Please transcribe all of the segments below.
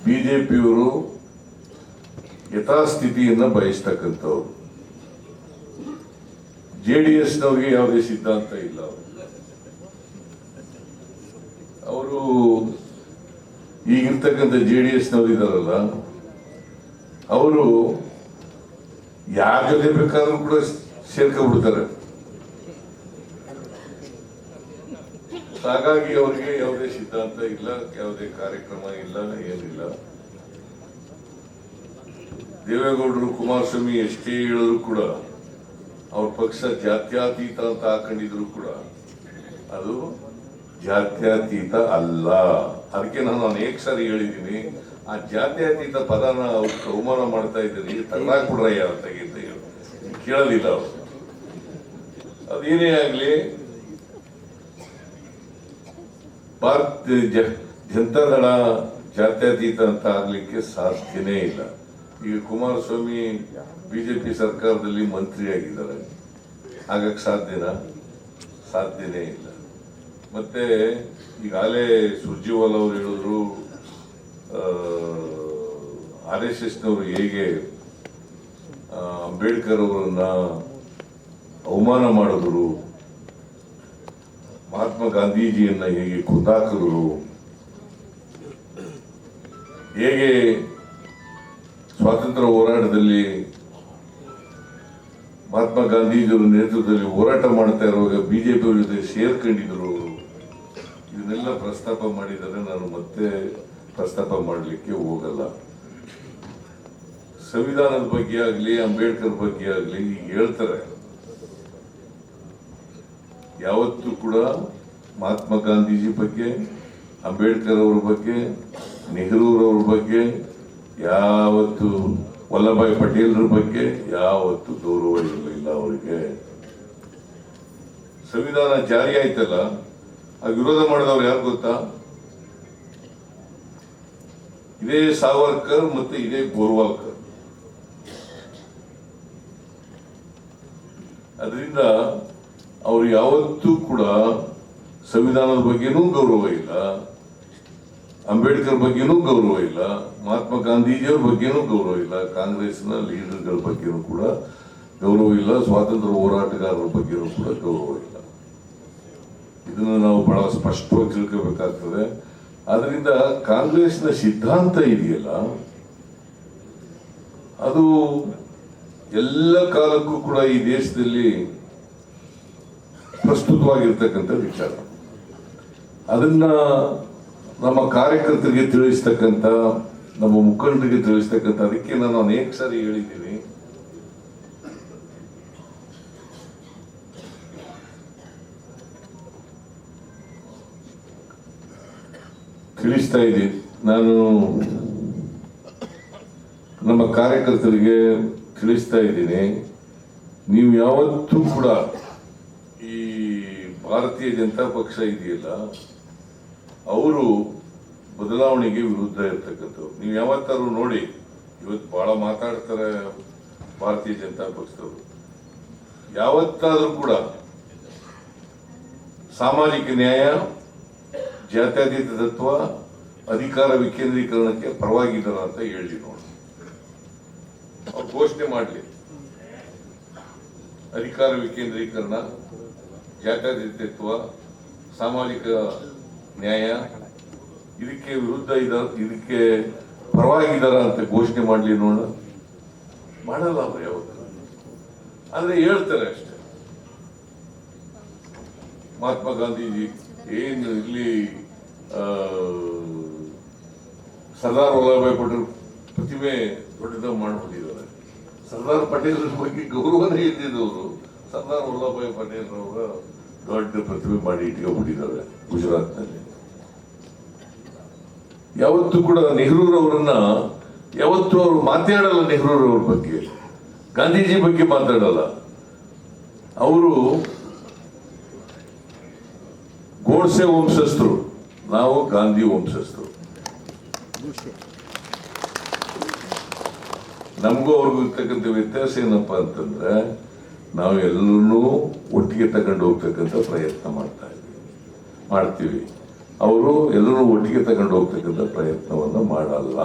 ಬಿಜೆಪಿಯವರು ಯಥಾಸ್ಥಿತಿಯನ್ನು ಬಯಸ್ತಕ್ಕಂಥವ್ರು. JDSನವ್ರಿಗೆ ಯಾವುದೇ ಸಿದ್ಧಾಂತ ಇಲ್ಲ. ಅವರು ಈಗಿರ್ತಕ್ಕಂಥ JDSನವ್ರು ಇದಾರಲ್ಲ, ಅವರು ಯಾರ ಜೊತೆ ಬೇಕಾದ್ರೂ ಕೂಡ ಸೇರ್ಕೊಂಡ್ಬಿಡ್ತಾರೆ. ಹಾಗಾಗಿ ಅವರಿಗೆ ಯಾವುದೇ ಸಿದ್ಧಾಂತ ಇಲ್ಲ, ಯಾವುದೇ ಕಾರ್ಯಕ್ರಮ ಇಲ್ಲ, ಏನಿಲ್ಲ. ದೇವೇಗೌಡರು ಕುಮಾರಸ್ವಾಮಿ ಎಷ್ಟೇ ಹೇಳಿದ್ರು ಕೂಡ ಅವ್ರ ಪಕ್ಷ ಜಾತ್ಯತೀತ ಅಂತ ಹಾಕೊಂಡಿದ್ರು ಕೂಡ ಅದು ಜಾತ್ಯತೀತ ಅಲ್ಲ. ಅದಕ್ಕೆ ನಾನು ಅನೇಕ ಸಾರಿ ಹೇಳಿದ್ದೀನಿ, ಆ ಜಾತ್ಯತೀತ ಪದನ ಅವ್ರಿಗೆ ಅವಮಾನ ಮಾಡ್ತಾ ಇದ್ದೀನಿ, ತಗ್ಲಾಕ್ಬಿಡ್ರಯ್ಯ ತೆಗಿತ ಕೇಳಲಿಲ್ಲ ಅವರು. ಅದೇನೇ ಆಗ್ಲಿ, ಭಾರತೀಯ ಜನತಾದಳ ಜಾತ್ಯತೀತ ಅಂತ ಆಗ್ಲಿಕ್ಕೆ ಸಾಧ್ಯನೇ ಇಲ್ಲ. ಈಗ ಕುಮಾರಸ್ವಾಮಿ ಬಿಜೆಪಿ ಸರ್ಕಾರದಲ್ಲಿ ಮಂತ್ರಿ ಆಗಿದ್ದಾರೆ, ಆಗಕ್ಕೆ ಸಾಧ್ಯನಾ? ಸಾಧ್ಯನೇ ಇಲ್ಲ. ಮತ್ತೆ ಈಗಾಗಲೇ ಸುರ್ಜಿವಾಲ ಅವರು ಹೇಳಿದ್ರು, RSSನವರು ಹೇಗೆ ಅಂಬೇಡ್ಕರ್ ಅವರನ್ನ ಅವಮಾನ ಮಾಡಿದ್ರು, ಮಹಾತ್ಮ ಗಾಂಧೀಜಿಯನ್ನ ಹೇಗೆ ಕೊಂದಾಕಿದ್ರು, ಹೇಗೆ ಸ್ವಾತಂತ್ರ್ಯ ಹೋರಾಟದಲ್ಲಿ ಮಹಾತ್ಮ ಗಾಂಧೀಜಿಯವರ ನೇತೃತ್ವದಲ್ಲಿ ಹೋರಾಟ ಮಾಡ್ತಾ ಇರುವಾಗ ಬಿಜೆಪಿಯವರ ಜೊತೆ ಸೇರ್ಕೊಂಡಿದ್ರು. ಇದನ್ನೆಲ್ಲ ಪ್ರಸ್ತಾಪ ಮಾಡಿದರೆ ನಾನು ಮತ್ತೆ ಪ್ರಸ್ತಾಪ ಮಾಡಲಿಕ್ಕೆ ಹೋಗಲ್ಲ. ಸಂವಿಧಾನದ ಬಗ್ಗೆ ಆಗಲಿ, ಅಂಬೇಡ್ಕರ್ ಬಗ್ಗೆ ಆಗಲಿ ಈಗ ಹೇಳ್ತಾರೆ. ಯಾವತ್ತೂ ಕೂಡ ಮಹಾತ್ಮ ಗಾಂಧೀಜಿ ಬಗ್ಗೆ, ಅಂಬೇಡ್ಕರ್ ಅವ್ರ ಬಗ್ಗೆ, ನೆಹರೂರವ್ರ ಬಗ್ಗೆ, ಯಾವತ್ತು ವಲ್ಲಭಾಯ್ ಪಟೇಲ್ರ ಬಗ್ಗೆ ಯಾವತ್ತು ಗೌರವ ಇರಲಿಲ್ಲ ಅವರಿಗೆ. ಸಂವಿಧಾನ ಜಾರಿ ಆಯ್ತಲ್ಲ, ಆ ವಿರೋಧ ಮಾಡಿದವ್ರು ಯಾರು ಗೊತ್ತಾ? ಇದೇ ಸಾವರ್ಕರ್ ಮತ್ತೆ ಇದೇ ಗೋರ್ವಾಲ್ಕರ್. ಅದರಿಂದ ಅವ್ರು ಯಾವತ್ತೂ ಕೂಡ ಸಂವಿಧಾನದ ಬಗ್ಗೆನೂ ಗೌರವ ಇಲ್ಲ, ಅಂಬೇಡ್ಕರ್ ಬಗ್ಗೆನೂ ಗೌರವ ಇಲ್ಲ, ಮಹಾತ್ಮ ಗಾಂಧೀಜಿಯವ್ರ ಬಗ್ಗೆನೂ ಗೌರವ ಇಲ್ಲ, ಕಾಂಗ್ರೆಸ್ನ ಲೀಡರ್ಗಳ ಬಗ್ಗೆನೂ ಕೂಡ ಗೌರವ ಇಲ್ಲ, ಸ್ವಾತಂತ್ರ್ಯ ಹೋರಾಟಗಾರರ ಬಗ್ಗೆನೂ ಕೂಡ ಗೌರವ ಇಲ್ಲ. ಇದನ್ನು ನಾವು ಬಹಳ ಸ್ಪಷ್ಟವಾಗಿ ತಿಳ್ಕೋಬೇಕಾಗ್ತದೆ. ಆದ್ರಿಂದ ಕಾಂಗ್ರೆಸ್ನ ಸಿದ್ಧಾಂತ ಇದೆಯಲ್ಲ, ಅದು ಎಲ್ಲ ಕಾಲಕ್ಕೂ ಕೂಡ ಈ ದೇಶದಲ್ಲಿ ಪ್ರಸ್ತುತವಾಗಿರ್ತಕ್ಕಂಥ ವಿಚಾರ. ಅದನ್ನ ನಮ್ಮ ಕಾರ್ಯಕರ್ತರಿಗೆ ತಿಳಿಸ್ತಕ್ಕಂಥ, ನಮ್ಮ ಮುಖಂಡರಿಗೆ ತಿಳಿಸ್ತಕ್ಕಂಥ, ಅದಕ್ಕೆ ನಾನು ಅನೇಕ ಸಾರಿ ಹೇಳಿದ್ದೀನಿ, ತಿಳಿಸ್ತಾ ಇದ್ದೀನಿ. ನಾನು ನಮ್ಮ ಕಾರ್ಯಕರ್ತರಿಗೆ ತಿಳಿಸ್ತಾ ಇದ್ದೀನಿ, ನೀವು ಯಾವತ್ತೂ ಕೂಡ ಈ ಭಾರತೀಯ ಜನತಾ ಪಕ್ಷ ಇದೆಯಲ್ಲ, ಅವರು ಬದಲಾವಣೆಗೆ ವಿರುದ್ಧ ಇರ್ತಕ್ಕಂಥವ್ರು. ನೀವು ಯಾವತ್ತಾರು ನೋಡಿ, ಇವತ್ತು ಬಹಳ ಮಾತಾಡ್ತಾರೆ ಭಾರತೀಯ ಜನತಾ ಪಕ್ಷದವರು. ಯಾವತ್ತಾದ್ರೂ ಕೂಡ ಸಾಮಾಜಿಕ ನ್ಯಾಯ, ಜಾತ್ಯತೀತ ತತ್ವ, ಅಧಿಕಾರ ವಿಕೇಂದ್ರೀಕರಣಕ್ಕೆ ಪರವಾಗಿದ್ದಾರ ಅಂತ ಹೇಳಿ ನೋಡಿ. ಅವ್ರು ಘೋಷಣೆ ಮಾಡಲಿ, ಅಧಿಕಾರ ವಿಕೇಂದ್ರೀಕರಣ, ಜಾತ್ಯತೀತ ತತ್ವ, ಸಾಮಾಜಿಕ ನ್ಯಾಯ ಇದಕ್ಕೆ ವಿರುದ್ಧ ಇದಕ್ಕೆ ಪರವಾಗಿದ್ದಾರ ಅಂತ ಘೋಷಣೆ ಮಾಡಲಿ ನೋಡ. ಮಾಡಲ್ಲ ಅವ್ರು ಯಾವತ್ತು, ಆದ್ರೆ ಹೇಳ್ತಾರೆ ಅಷ್ಟೇ. ಮಹಾತ್ಮ ಗಾಂಧೀಜಿ ಏನು ಇಲ್ಲಿ ಸರ್ದಾರ್ ವಲ್ಲಭಾಯ್ ಪಟೇಲ್ ಪ್ರತಿಮೆ ದೊಡ್ಡದಾಗಿ ಮಾಡ್ಬಿಟ್ಟಿದ್ದಾರೆ. ಸರ್ದಾರ್ ಪಟೇಲ್ ಬಗ್ಗೆ ಗೌರವನೇ ಇದ್ದಿದ್ದವರು ಸರ್ದಾರ್ ವಲ್ಲಭಾಯ್ ಪಟೇಲ್ ಅವರ ದೊಡ್ಡ ಪ್ರತಿಮೆ ಮಾಡಿ ಇಟ್ಕೊಂಡ್ಬಿಟ್ಟಿದ್ದಾರೆ ಗುಜರಾತ್ನಲ್ಲಿ. ಯಾವತ್ತೂ ಕೂಡ ನೆಹರೂರವರನ್ನ ಯಾವತ್ತೂ ಅವರು ಮಾತಾಡಲ್ಲ. ನೆಹರೂರವ್ರ ಬಗ್ಗೆ, ಗಾಂಧೀಜಿ ಬಗ್ಗೆ ಮಾತಾಡಲ್ಲ. ಅವರು ಗೋಡ್ಸೆ ವಂಶಸ್ಥರು, ನಾವು ಗಾಂಧಿ ವಂಶಸ್ಥರು. ನಮಗೂ ಅವ್ರಿಗೂ ಇರ್ತಕ್ಕಂಥ ವ್ಯತ್ಯಾಸ ಏನಪ್ಪಾ ಅಂತಂದ್ರೆ, ನಾವು ಎಲ್ಲರನ್ನೂ ಒಟ್ಟಿಗೆ ತಗೊಂಡು ಹೋಗ್ತಕ್ಕಂಥ ಪ್ರಯತ್ನ ಮಾಡ್ತೀವಿ. ಅವರು ಎಲ್ಲರೂ ಒಟ್ಟಿಗೆ ತಗೊಂಡು ಹೋಗ್ತಕ್ಕಂಥ ಪ್ರಯತ್ನವನ್ನು ಮಾಡಲ್ಲ.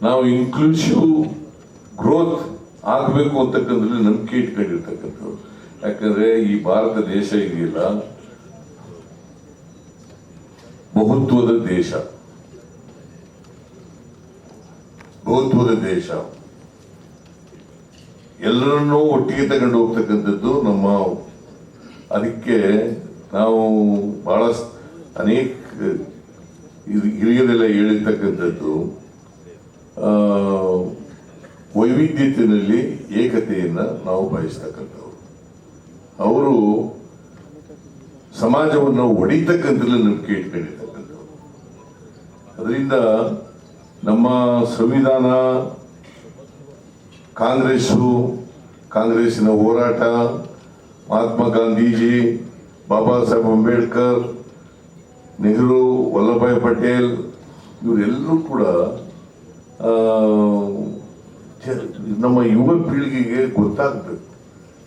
ನಾವು ಇನ್ಕ್ಲೂಸಿವ್ ಗ್ರೋತ್ ಆಗಬೇಕು ಅಂತಕ್ಕಂಥದ್ದು ನಂಬಿಕೆ ಇಟ್ಕೊಂಡಿರ್ತಕ್ಕಂಥದ್ದು. ಯಾಕಂದ್ರೆ ಈ ಭಾರತ ದೇಶ ಇದೆಯಲ್ಲ ಬಹುತ್ವದ ದೇಶ, ಎಲ್ಲರನ್ನೂ ಒಟ್ಟಿಗೆ ತಗೊಂಡು ಹೋಗ್ತಕ್ಕಂಥದ್ದು ನಮ್ಮ. ಅದಕ್ಕೆ ನಾವು ಬಹಳ ಅನೇಕ ಹಿರಿಯರೆಲ್ಲ ಹೇಳಿರ್ತಕ್ಕಂಥದ್ದು ವೈವಿಧ್ಯತೆಯಲ್ಲಿ ಏಕತೆಯನ್ನ ನಾವು ಬಯಸ್ತಕ್ಕಂಥವ್ರು. ಅವರು ಸಮಾಜವನ್ನು ಒಡಿತಕ್ಕಂಥದ್ದು ನಂಬಿಕೆ ಇಟ್ಕೊಂಡಿರ್ತಕ್ಕಂಥವ್ರು. ಅದರಿಂದ ನಮ್ಮ ಸಂವಿಧಾನ, ಕಾಂಗ್ರೆಸ್ಸಿನ ಹೋರಾಟ, ಮಹಾತ್ಮ ಗಾಂಧೀಜಿ, ಬಾಬಾ ಸಾಹೇಬ್ ಅಂಬೇಡ್ಕರ್, ನೆಹರು, ವಲ್ಲಭಾಯ್ ಪಟೇಲ್ ಇವರೆಲ್ಲರೂ ಕೂಡ ನಮ್ಮ ಯುವ ಪೀಳಿಗೆಗೆ ಗೊತ್ತಾಗಬೇಕು.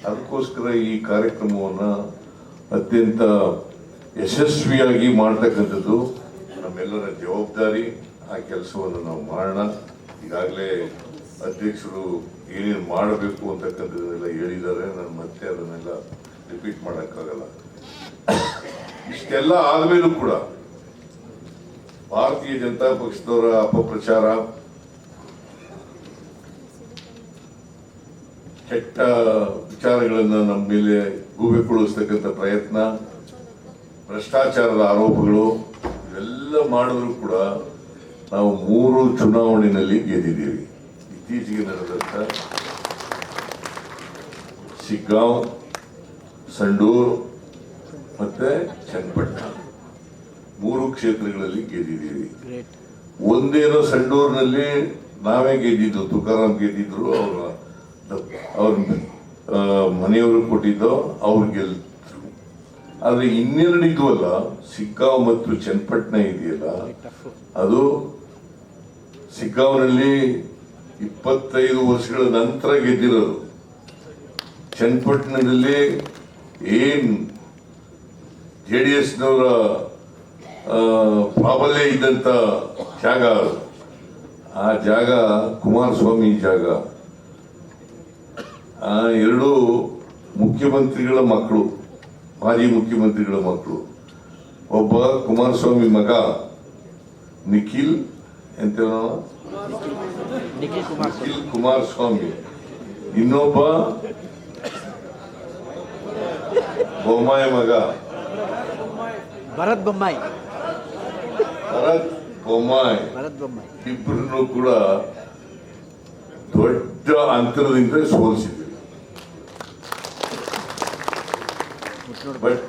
ಅದಕ್ಕೋಸ್ಕರ ಈ ಕಾರ್ಯಕ್ರಮವನ್ನು ಅತ್ಯಂತ ಯಶಸ್ವಿಯಾಗಿ ಮಾಡ್ತಕ್ಕಂಥದ್ದು ನಮ್ಮೆಲ್ಲರ ಜವಾಬ್ದಾರಿ. ಆ ಕೆಲಸವನ್ನು ನಾವು ಮಾಡೋಣ. ಈಗಾಗಲೇ ಅಧ್ಯಕ್ಷರು ಏನೇನು ಮಾಡಬೇಕು ಅಂತಕ್ಕಂಥದ್ದನ್ನೆಲ್ಲ ಹೇಳಿದ್ದಾರೆ. ನಾನು ಮತ್ತೆ ಅದನ್ನೆಲ್ಲ ರಿಪೀಟ್ ಮಾಡೋಕ್ಕಾಗಲ್ಲ. ಇಷ್ಟೆಲ್ಲ ಆದ್ಮೇಲೂ ಕೂಡ ಭಾರತೀಯ ಜನತಾ ಪಕ್ಷದವರ ಅಪಪ್ರಚಾರ, ಕೆಟ್ಟ ವಿಚಾರಗಳನ್ನ ನಮ್ಮ ಮೇಲೆ ಗೂಬೆಗೊಳಿಸ್ತಕ್ಕಂಥ ಪ್ರಯತ್ನ, ಭ್ರಷ್ಟಾಚಾರದ ಆರೋಪಗಳು ಇವೆಲ್ಲ ಮಾಡಿದ್ರು ಕೂಡ ನಾವು 3 ಚುನಾವಣೆಯಲ್ಲಿ ಗೆದ್ದಿದ್ದೀವಿ. ಇತ್ತೀಚೆಗೆ ನಡೆದಂತ ಶಿಗ್ಗಾಂವ್, ಸಂಡೂರ್ ಮತ್ತೆ ಚನ್ನಪಟ್ಟಣ 3 ಕ್ಷೇತ್ರಗಳಲ್ಲಿ ಗೆದ್ದಿದ್ದೀವಿ. ಒಂದೇನೋ ಸಂಡೂರಿನಲ್ಲಿ ನಾವೇ ಗೆದ್ದಿದ್ದು, ತುಕಾರಾಮ್ ಗೆದ್ದಿದ್ರು, ಅವ್ರ ಮನೆಯವರು ಕೊಟ್ಟಿದ್ದೋ ಅವ್ರು ಗೆಲ್ದ್ರು. ಆದ್ರೆ ಇನ್ನೆರಡು ಇದ್ವಲ್ಲ, ಶಿಗ್ಗಾಂವ್ ಮತ್ತು ಚನ್ನಪಟ್ಟಣ ಇದೆಯಲ್ಲ, ಅದು ಶಿಗ್ಗಾಂವ್ನಲ್ಲಿ 25 ವರ್ಷಗಳ ನಂತರ ಗೆದ್ದಿರೋದು. ಚನ್ನಪಟ್ಟಣದಲ್ಲಿ ಏನ್ JDSನವರ ಪ್ರಾಬಲ್ಯ ಇದ್ದಂತ ಜಾಗ, ಆ ಜಾಗ ಕುಮಾರಸ್ವಾಮಿ ಜಾಗ. ಆ 2 ಮುಖ್ಯಮಂತ್ರಿಗಳ ಮಕ್ಕಳು, ಮಾಜಿ ಮುಖ್ಯಮಂತ್ರಿಗಳ ಮಕ್ಕಳು. ಒಬ್ಬ ಕುಮಾರಸ್ವಾಮಿ ಮಗ ನಿಖಿಲ್ ಕುಮಾರಸ್ವಾಮಿ, ಇನ್ನೊಬ್ಬ ಬೊಮ್ಮಾಯಿ ಮಗ ಭರತ್ ಬೊಮ್ಮಾಯಿ. ಇಬ್ಬರನ್ನು ಕೂಡ ದೊಡ್ಡ ಅಂತರದಿಂದ ಸೋಲಿಸಿದ್ವಿ. ಬಟ್